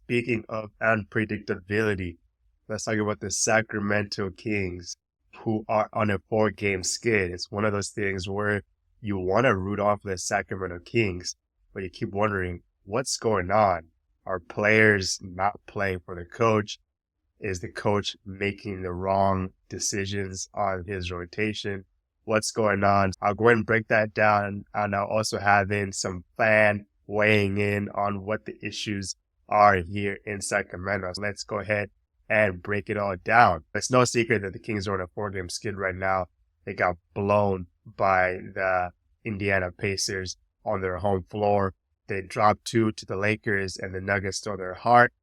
Speaking of unpredictability, let's talk about the Sacramento Kings, who are on a 4-game skid. It's one of those things where you want to root off the Sacramento Kings, but you keep wondering what's going on. Are players not playing for the coach? Is the coach making the wrong decisions on his rotation? What's going on? I'll go ahead and break that down, and I'll also have in some fan weighing in on what the issues are here in Sacramento. So let's go ahead and break it all down. It's no secret that the Kings are on a 4-game skid right now. They got blown by the Indiana Pacers on their home floor. They dropped 2 to the Lakers, and the Nuggets stole their heart.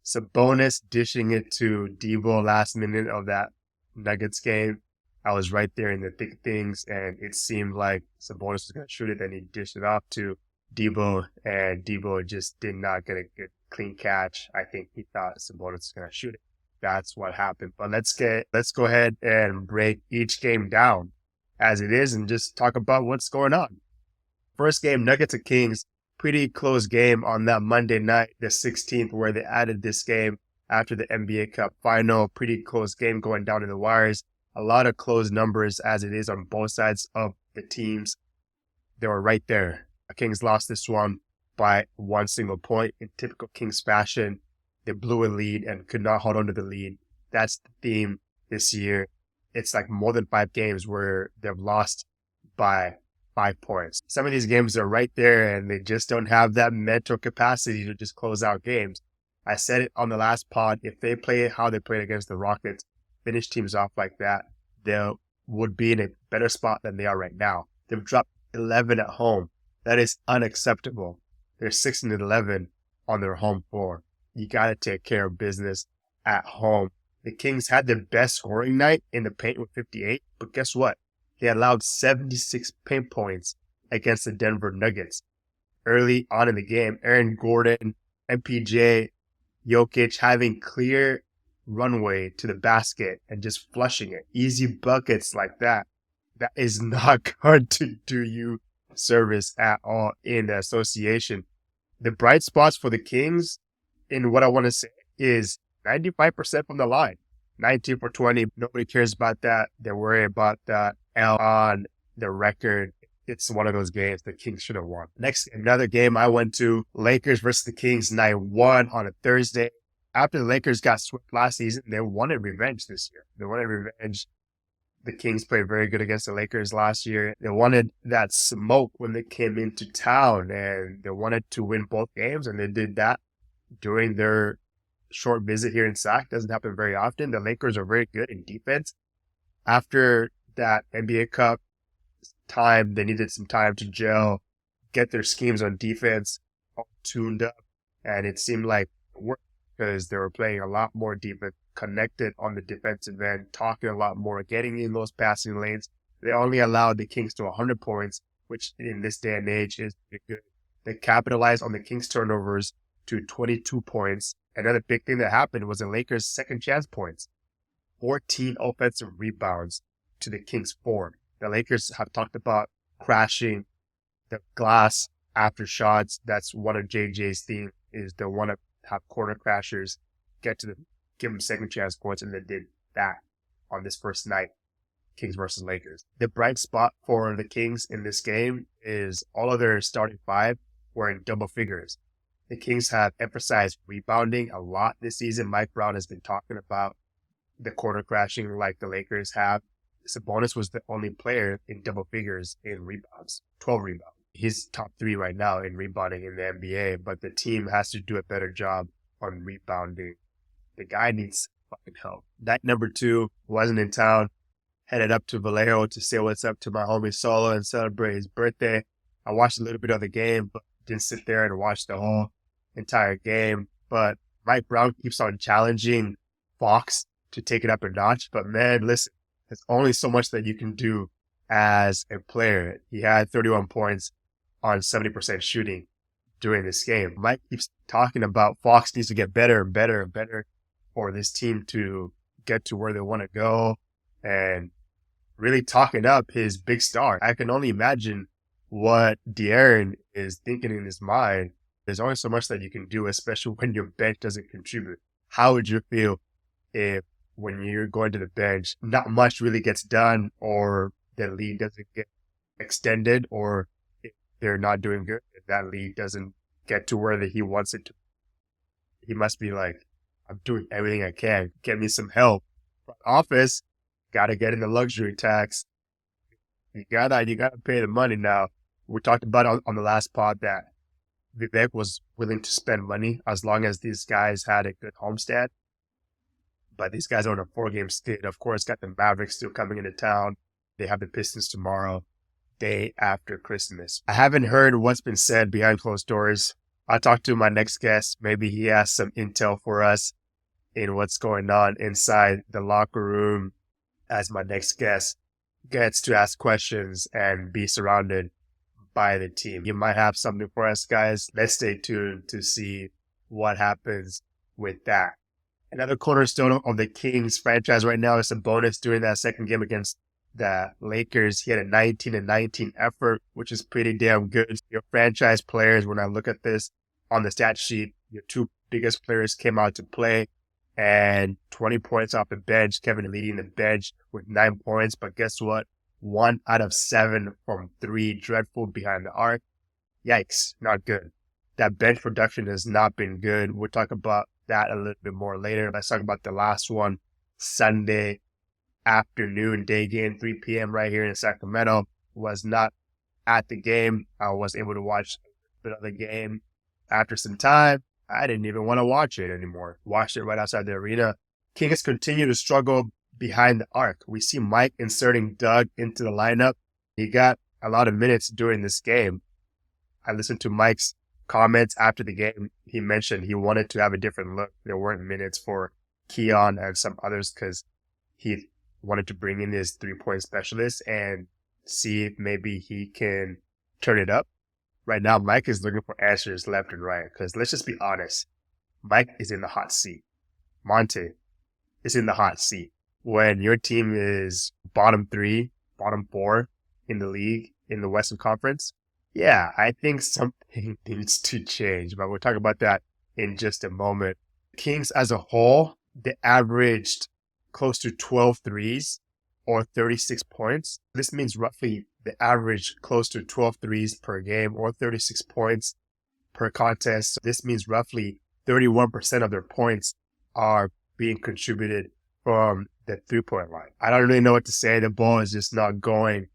Sabonis dishing it to Debo last minute of that Nuggets game. I was right there in the thick of things, and it seemed like Sabonis was going to shoot it. Then he dished it off to Debo, and Debo just did not get a good clean catch. I think he thought Sabonis was going to shoot it. That's what happened. But let's go ahead and break each game down as it is and just talk about what's going on. First game, Nuggets and Kings. Pretty close game on that Monday night, the 16th, where they added this game after the NBA Cup final. Pretty close game going down to the wires. A lot of close numbers as it is on both sides of the teams. They were right there. The Kings lost this one by 1 single point. In typical Kings fashion, they blew a lead and could not hold on to the lead. That's the theme this year. It's like more than 5 games where they've lost by 5 points. Some of these games are right there and they just don't have that mental capacity to just close out games. I said it on the last pod, if they play how they played against the Rockets, finish teams off like that, they would be in a better spot than they are right now. They've dropped 11 at home. That is unacceptable. They're 6-11 on their home floor. You got to take care of business at home. The Kings had their best scoring night in the paint with 58, but guess what? They allowed 76 paint points against the Denver Nuggets. Early on in the game, Aaron Gordon, MPJ, Jokic having clear runway to the basket and just flushing it. Easy buckets like that. That is not going to do you service at all in the association. The bright spots for the Kings, in what I want to say, is 95% from the line. 19 for 20. Nobody cares about that. They worry about that L on the record. It's one of those games the Kings should have won. Next, another game I went to, Lakers versus the Kings, night 1 on a Thursday. After the Lakers got swept last season, they wanted revenge this year. They wanted revenge. The Kings played very good against the Lakers last year. They wanted that smoke when they came into town, and they wanted to win both games, and they did that during their short visit here in Sac. Doesn't happen very often. The Lakers are very good in defense. After that NBA Cup time, they needed some time to gel, get their schemes on defense all tuned up, and it seemed like it worked because they were playing a lot more defense, connected on the defensive end, talking a lot more, getting in those passing lanes. They only allowed the Kings to 100 points, which in this day and age is pretty good. They capitalized on the Kings turnovers to 22 points. Another big thing that happened was the Lakers' second chance points. 14 offensive rebounds to the Kings 4. The Lakers have talked about crashing the glass after shots. That's one of JJ's theme, is they want to have corner crashers give them second chance points, and they did that on this first night, Kings versus Lakers. The bright spot for the Kings in this game is all of their starting 5 were in double figures. The Kings have emphasized rebounding a lot this season. Mike Brown has been talking about the corner crashing like the Lakers have. Sabonis was the only player in double figures in rebounds, 12 rebounds. He's top 3 right now in rebounding in the NBA, but the team has to do a better job on rebounding. The guy needs fucking help. Night number 2, wasn't in town. Headed up to Vallejo to say what's up to my homie Solo and celebrate his birthday. I watched a little bit of the game, but didn't sit there and watch the whole entire game. But Mike Brown keeps on challenging Fox to take it up a notch. But man, listen, there's only so much that you can do as a player. He had 31 points on 70% shooting during this game. Mike keeps talking about Fox needs to get better and better and better for this team to get to where they want to go, and really talking up his big star. I can only imagine what De'Aaron is thinking in his mind. There's only so much that you can do, especially when your bench doesn't contribute. How would you feel if when you're going to the bench, not much really gets done, or the lead doesn't get extended, or if they're not doing good, if that lead doesn't get to where he wants it to? He must be like, I'm doing everything I can. Get me some help. Front office, gotta get in the luxury tax. You gotta pay the money now. We talked about on the last pod that Vivek was willing to spend money as long as these guys had a good homestand. But these guys are on a 4-game skid. Of course, got the Mavericks still coming into town. They have the Pistons tomorrow, day after Christmas. I haven't heard what's been said behind closed doors. I'll talk to my next guest. Maybe he has some intel for us in what's going on inside the locker room as my next guest gets to ask questions and be surrounded by the team. You might have something for us, guys. Let's stay tuned to see what happens with that. Another cornerstone of the Kings franchise right now is a bonus during that second game against the Lakers. He had a 19-19 effort, which is pretty damn good. Your franchise players, when I look at this on the stat sheet, your two biggest players came out to play, and 20 points off the bench. Kevin leading the bench with 9 points, but guess what? 1 out of 7 from 3, dreadful behind the arc. Yikes, not good. That bench production has not been good. We'll talk about that a little bit more later. Let's talk about the last one, Sunday afternoon, day game, 3 p.m. right here in Sacramento. Was not at the game. I was able to watch a bit of the game. After some time, I didn't even want to watch it anymore. Watched it right outside the arena. Kings continue to struggle behind the arc. We see Mike inserting Doug into the lineup. He got a lot of minutes during this game. I listened to Mike's comments after the game. He mentioned he wanted to have a different look. There weren't minutes for Keon and some others because he wanted to bring in his 3-point specialist and see if maybe he can turn it up. Right now, Mike is looking for answers left and right because let's just be honest. Mike is in the hot seat. Monte is in the hot seat. When your team is bottom 3, bottom 4 in the league, in the Western Conference, yeah, I think something needs to change, but we'll talk about that in just a moment. Kings as a whole, they averaged close to 12 threes or 36 points. This means roughly they average close to 12 threes per game or 36 points per contest. This means roughly 31% of their points are being contributed from the 3-point line. I don't really know what to say. The ball is just not going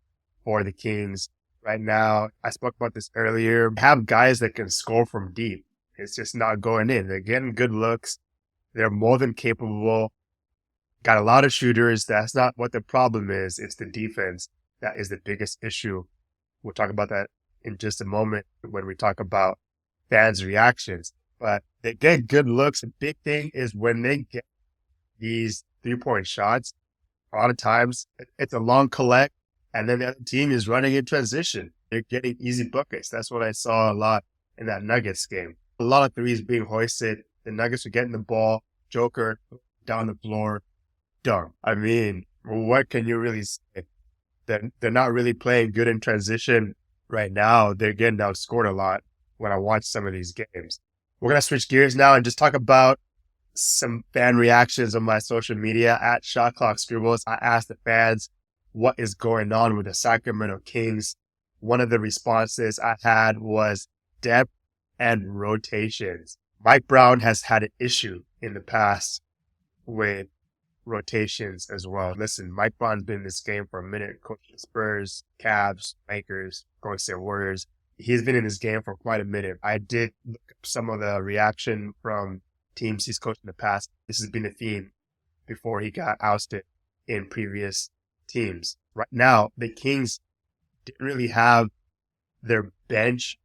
for the Kings right now. I spoke about this earlier. Have guys that can score from deep. It's just not going in. They're getting good looks. They're more than capable. Got a lot of shooters. That's not what the problem is. It's the defense that is the biggest issue. We'll talk about that in just a moment when we talk about fans' reactions. But they get good looks. The big thing is when they get these 3-point shots, a lot of times it's a long collect, and then the other team is running in transition. They're getting easy buckets. That's what I saw a lot in that Nuggets game. A lot of threes being hoisted. The Nuggets are getting the ball. Joker down the floor. Dunk. I mean, what can you really say? They're not really playing good in transition right now. They're getting outscored a lot when I watch some of these games. We're going to switch gears now and just talk about some fan reactions on my social media at Shot Clock Scribbles. I asked the fans what is going on with the Sacramento Kings. One of the responses I had was depth and rotations. Mike Brown has had an issue in the past with rotations as well. Listen, Mike Brown's been in this game for a minute, coaching Spurs, Cavs, Lakers, Golden State Warriors. He's been in this game for quite a minute. I did look up some of the reaction from teams he's coached in the past. This has been a theme before he got ousted in previous teams. Right now, the Kings didn't really have their bench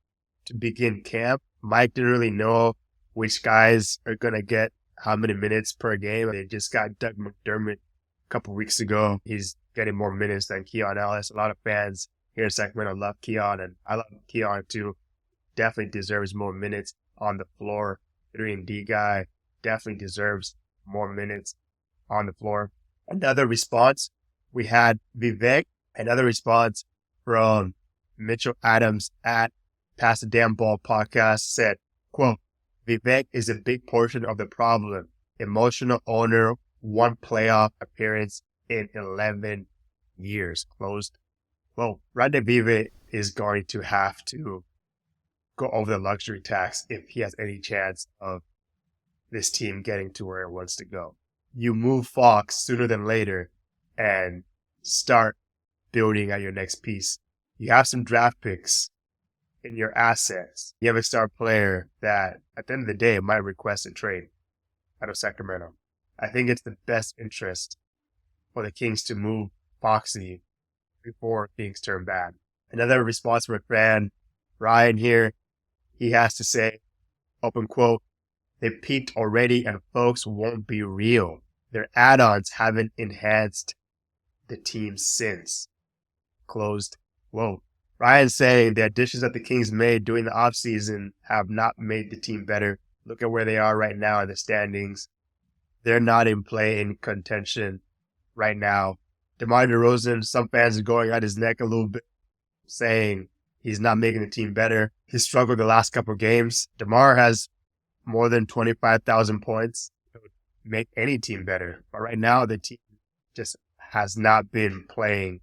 to begin camp. Mike didn't really know which guys are going to get how many minutes per game. They just got Doug McDermott a couple weeks ago. He's getting more minutes than Keon Ellis. A lot of fans here in Sacramento love Keon, and I love Keon too. Definitely deserves more minutes on the floor. 3-and-D guy definitely deserves more minutes on the floor. Another response, we had Vivek. Another response from Mitchell Adams at Pass the Damn Ball podcast said, Quote, Vivek is a big portion of the problem. Emotional owner, one playoff appearance in 11 years. Closed. Well, Randy Vivek is going to have to go over the luxury tax if he has any chance of this team getting to where it wants to go. You move Fox sooner than later and start building at your next piece. You have some draft picks in your assets. You have a star player that at the end of the day might request a trade out of Sacramento. I think it's the best interest for the Kings to move Foxy before things turn bad. Another response from a fan, Ryan here, he has to say, open quote, they peaked already and folks won't be real. Their add-ons haven't enhanced the team since. Closed. Whoa. Ryan's saying the additions that the Kings made during the offseason have not made the team better. Look at where they are right now in the standings. They're not in play in contention right now. DeMar DeRozan, some fans are going at his neck a little bit, saying he's not making the team better. He struggled the last couple of games. DeMar has more than 25,000 points. It would make any team better. But right now, the team just has not been playing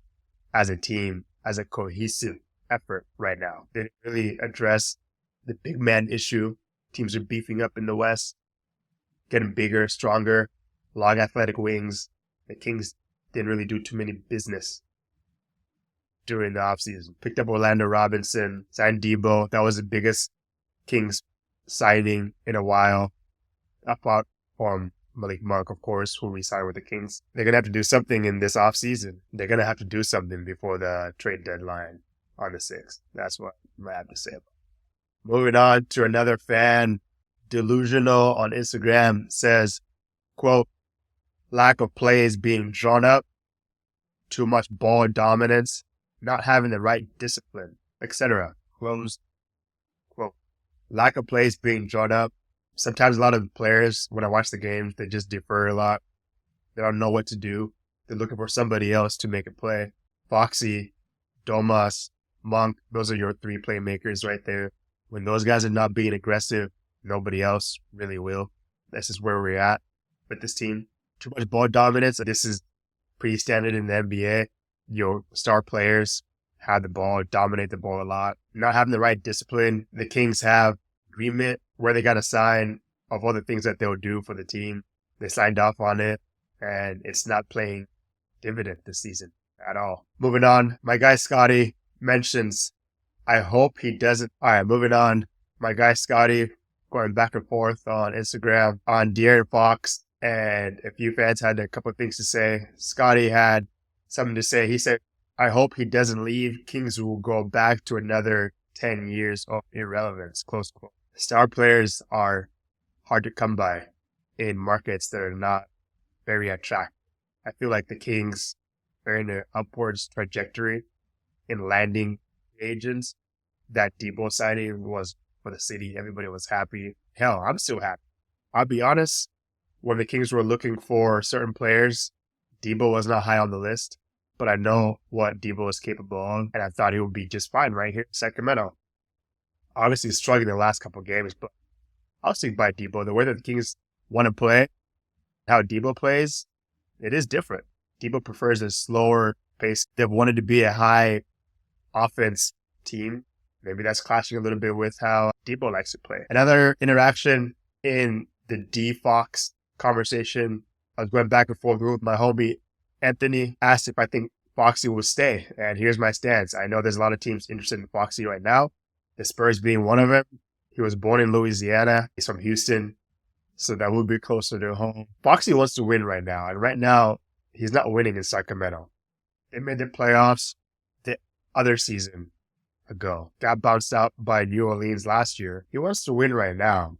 as a team, as a cohesive effort right now. They didn't really address the big man issue. Teams are beefing up in the West, getting bigger, stronger, long athletic wings. The Kings didn't really do too many business during the offseason. Picked up Orlando Robinson, signed Debo. That was the biggest Kings signing in a while. Apart from Malik Monk, of course, who re-signed with the Kings. They're going to have to do something in this offseason. They're going to have to do something before the trade deadline on the 6th. That's what I have to say about it. Moving on to another fan, Delusional on Instagram says, quote, lack of plays being drawn up, too much ball dominance, not having the right discipline, etc. Closed quote. Lack of plays being drawn up. Sometimes a lot of the players, when I watch the games, they just defer a lot. They don't know what to do. They're looking for somebody else to make a play. Foxy, Domas, Monk, those are your three playmakers right there. When those guys are not being aggressive, nobody else really will. This is where we're at with this team. Too much ball dominance. This is pretty standard in the NBA. Your star players have the ball, dominate the ball a lot. Not having the right discipline. The Kings have agreement where they got to sign of all the things that they'll do for the team. They signed off on it, and it's not playing dividend this season at all. Moving on, my guy Scotty mentions, I hope he doesn't. All right, moving on. My guy Scotty going back and forth on Instagram on De'Aaron Fox, and a few fans had a couple of things to say. Scotty had something to say. He said, I hope he doesn't leave. Kings will go back to another 10 years of irrelevance. Close quote. Star players are hard to come by in markets that are not very attractive. I feel like the Kings are in an upwards trajectory in landing agents. That Debo signing was for the city. Everybody was happy. Hell, I'm still happy. I'll be honest, when the Kings were looking for certain players, Debo was not high on the list, but I know what Debo is capable of, and I thought he would be just fine right here in Sacramento. Obviously struggling the last couple of games, but I'll stick by Debo. The way that the Kings want to play, how Debo plays, it is different. Debo prefers a slower pace. They've wanted to be a high offense team. Maybe that's clashing a little bit with how Debo likes to play. Another interaction in the D-Fox conversation, I was going back and forth with my homie Anthony, asked if I think Foxy will stay. And here's my stance. I know there's a lot of teams interested in Foxy right now, the Spurs being one of them. He was born in Louisiana. He's from Houston, so that would be closer to home. Foxy wants to win right now, and right now, he's not winning in Sacramento. They made the playoffs the other season ago. Got bounced out by New Orleans last year. He wants to win right now.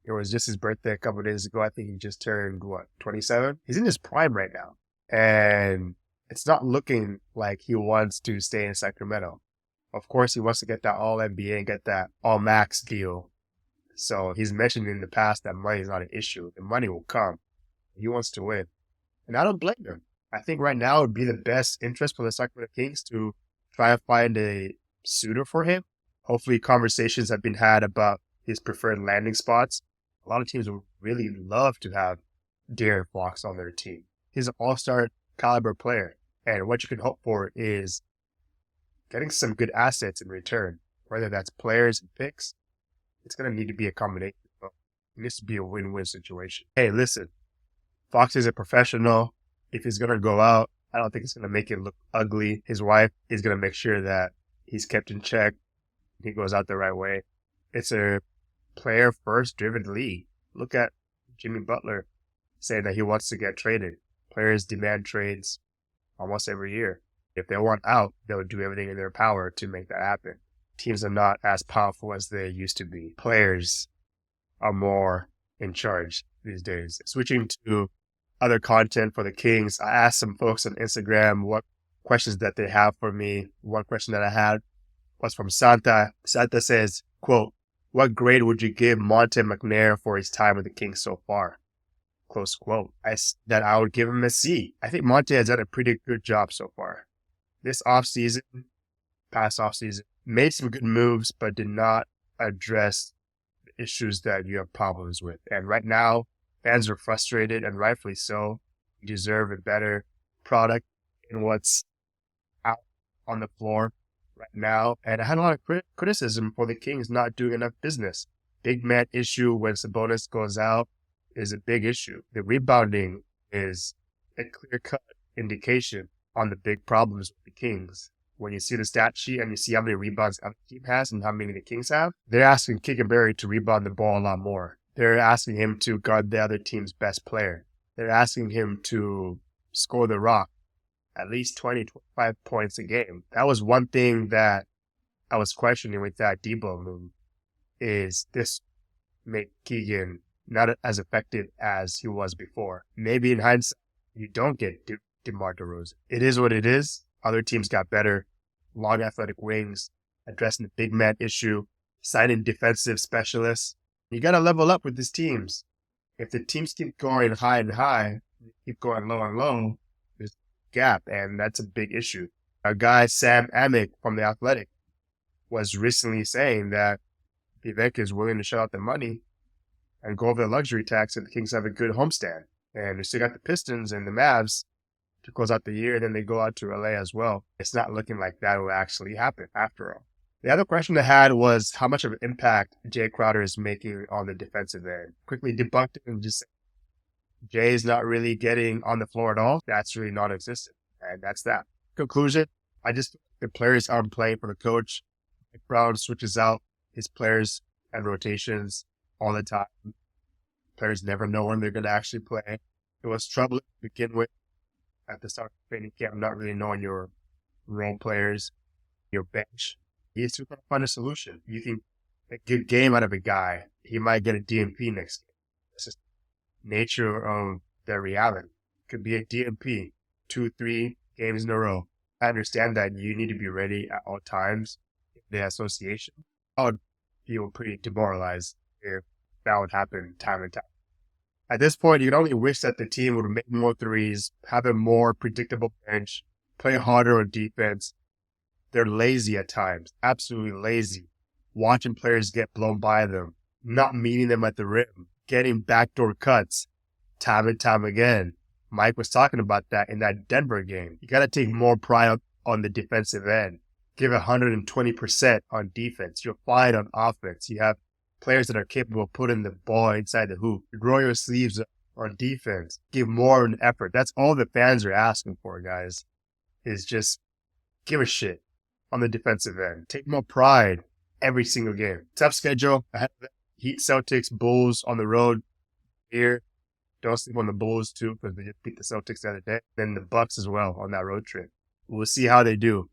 It was just his birthday a couple of days ago. I think he just turned, 27? He's in his prime right now. And it's not looking like he wants to stay in Sacramento. Of course, he wants to get that All-NBA and get that All-Max deal. So he's mentioned in the past that money is not an issue. The money will come. He wants to win. And I don't blame him. I think right now it would be the best interest for the Sacramento Kings to try to find a suitor for him. Hopefully conversations have been had about his preferred landing spots. A lot of teams would really love to have De'Aaron Fox on their team. He's an all-star caliber player, and what you can hope for is getting some good assets in return, whether that's players and picks. It's going to need to be a combination. It needs to be a win-win situation. Hey, listen, Fox is a professional. If he's going to go out, I don't think it's going to make it look ugly. His wife is going to make sure that he's kept in check. He goes out the right way. It's a player-first driven league. Look at Jimmy Butler saying that he wants to get traded. Players demand trades almost every year. If they want out, they'll do everything in their power to make that happen. Teams are not as powerful as they used to be. Players are more in charge these days. Switching to other content for the Kings, I asked some folks on Instagram what questions that they have for me. One question that I had was from Santa. Santa says, quote, "What grade would you give Monte McNair for his time with the Kings so far?" Close quote. I said that I would give him a C. I think Monte has done a pretty good job so far. This offseason, past offseason, made some good moves, but did not address the issues that you have problems with. And right now, fans are frustrated, and rightfully so. You deserve a better product in what's out on the floor right now. And I had a lot of criticism for the Kings not doing enough business. Big man issue when Sabonis goes out is a big issue. The rebounding is a clear-cut indication on the big problems with the Kings. When you see the stat sheet and you see how many rebounds the other team has and how many the Kings have, they're asking Kikenberry to rebound the ball a lot more. They're asking him to guard the other team's best player. They're asking him to score the rock at least 20, 25 points a game. That was one thing that I was questioning with that Debo move, is this make Keegan not as effective as he was before. Maybe in hindsight, you don't get DeMar DeRozan. It is what it is. Other teams got better. Long athletic wings, addressing the big man issue, signing defensive specialists. You got to level up with these teams. If the teams keep going high and high, keep going low and low, there's a gap, and that's a big issue. Our guy, Sam Amick from The Athletic, was recently saying that Vivek is willing to shut out the money and go over the luxury tax if the Kings have a good homestand. And we still got the Pistons and the Mavs to close out the year, and then they go out to LA as well. It's not looking like that will actually happen after all. The other question I had was how much of an impact Jay Crowder is making on the defensive end. Quickly debunked it and just said, Jay is not really getting on the floor at all. That's really non-existent. And that's that. Conclusion, I just think the players aren't playing for the coach. Mike Brown switches out his players and rotations all the time. Players never know when they're going to actually play. It was troubling to begin with at the start of training camp, not really knowing your role players, your bench. He's going to find a solution. You can make a good game out of a guy. He might get a DMP next game. It's just nature of the reality. Could be a DMP 2-3 games in a row. I understand that you need to be ready at all times. The association, I would feel pretty demoralized if that would happen time and time. At this point, you can only wish that the team would make more threes, have a more predictable bench, play harder on defense. They're lazy at times, absolutely lazy. Watching players get blown by them, not meeting them at the rim, getting backdoor cuts time and time again. Mike was talking about that in that Denver game. You got to take more pride on the defensive end. Give 120% on defense. You're fine on offense. You have players that are capable of putting the ball inside the hoop. Roll your sleeves up on defense. Give more of an effort. That's all the fans are asking for, guys, is just give a shit on the defensive end. Take more pride every single game. Tough schedule. Heat, Celtics, Bulls on the road here. Don't sleep on the Bulls, too, because they just beat the Celtics the other day. Then the Bucks as well on that road trip. We'll see how they do.